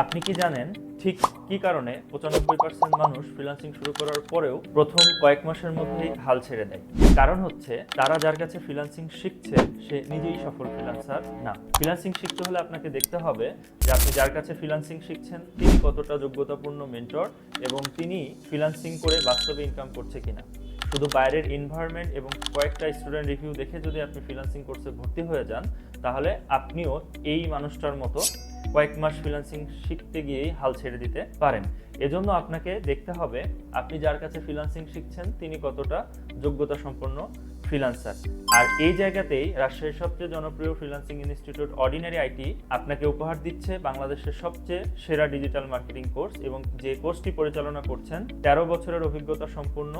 আপনি কি জানেন ঠিক কি কারণে 95% মানুষ ফ্রিল্যান্সিং শুরু করার পরেও প্রথম কয়েক মাসের মধ্যেই হাল ছেড়ে দেয়? কারণ হচ্ছে তারা যার কাছে ফ্রিল্যান্সিং শিখছে সে নিজেই সফল ফ্রিল্যান্সার না। ফ্রিল্যান্সিং শিখতে হলে আপনাকে দেখতে হবে যে আপনি যার কাছে ফ্রিল্যান্সিং শিখছেন তিনি কতটা যোগ্যতাপূর্ণ মেন্টর এবং তিনি ফ্রিল্যান্সিং করে বাস্তবে ইনকাম করছে কিনা। শুধু বাইরের এনভায়রনমেন্ট এবং কয়েকটা স্টুডেন্ট রিভিউ দেখে যদি আপনি ফ্রিল্যান্সিং কোর্সে ভর্তি হয়ে যান তাহলে আপনিও এই মানুষটার মতো কয়েক মাস ফ্রিল্যান্সিং শিখতে গিয়েই হাল ছেড়ে দিতে পারেন। এজন্য আপনাকে দেখতে হবে আপনি যার কাছে ফ্রিল্যান্সিং শিখছেন তিনি কতটা যোগ্যতা সম্পন্ন ফ্রিল্যান্সার। আর এই জায়গাতেই রাজশাহীর সবচেয়ে জনপ্রিয় ফ্রিল্যান্সিং ইনস্টিটিউট অর্ডিনারি আইটি আপনাকে উপহার দিচ্ছে বাংলাদেশের সবচেয়ে সেরা ডিজিটাল মার্কেটিং কোর্স, এবং যে কোর্সটি পরিচালনা করছেন 13 বছরের অভিজ্ঞতা সম্পন্ন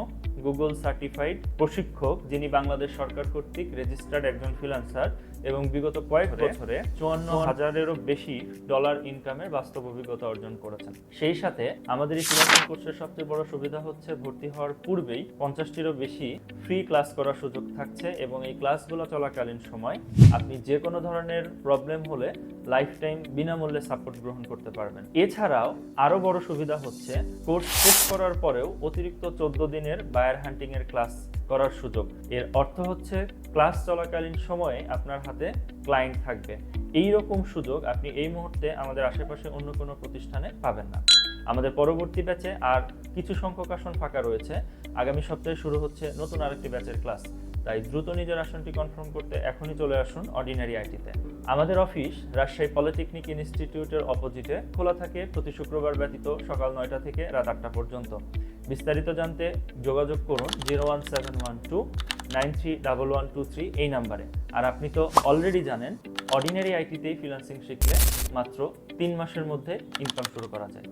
গুগল সার্টিফাইড প্রশিক্ষক, যিনি বাংলাদেশ সরকার কর্তৃক রেজিস্টার্ড একজন ফ্রিল্যান্সার এবং বিগত কয়েক বছরে 54,000-এরও বেশি ডলার ইনকামের বাস্তব অভিজ্ঞতা অর্জন করেছেন। সেই সাথে আমাদের এই ফ্রিল্যান্সিং কোর্সের সবচেয়ে বড় সুবিধা হচ্ছে ভর্তি হওয়ার পূর্বেই 50টিরও বেশি ফ্রি ক্লাস করার সুযোগ থাকছে, এবং এই ক্লাসগুলো চলাকালীন সময় আপনি যে কোনো ধরনের প্রবলেম হলে লাইফ টাইম বিনামূল্যে সাপোর্ট গ্রহণ করতে পারবেন। এছাড়াও আরও বড় সুবিধা হচ্ছে কোর্স শেষ করার পরেও অতিরিক্ত 14 দিনের বায়ার হান্টিং এর ক্লাস করার সুযোগ। এর অর্থ হচ্ছে ক্লাস চলাকালীন সময়ে আপনার হাতে ক্লায়েন্ট থাকবে। এই রকম সুযোগ আপনি এই মুহূর্তে আমাদের আশেপাশে অন্য কোনো প্রতিষ্ঠানে পাবেন না। আমাদের পরবর্তী ব্যাচে আর কিছু সংখ্যক আসন ফাঁকা রয়েছে। আগামী সপ্তাহে শুরু হচ্ছে নতুন আরেকটি ব্যাচের ক্লাস। তাই দ্রুত নিজের আসনটি কনফার্ম করতে এখনই চলে আসুন অর্ডিনারি আইটিতে। আমাদের অফিস রাজশাহী পলিটেকনিক ইনস্টিটিউটের অপোজিটে খোলা থাকে প্রতি শুক্রবার ব্যতীত সকাল 9টা থেকে রাত 8টা পর্যন্ত। বিস্তারিত জানতে যোগাযোগ করুন 01712931123 এই নাম্বারে। আর আপনি তো অলরেডি জানেন অর্ডিনারি আইটিতেই ফ্রিল্যান্সিং শিখলে মাত্র 3 মাসের মধ্যে ইনকাম শুরু করা যায়।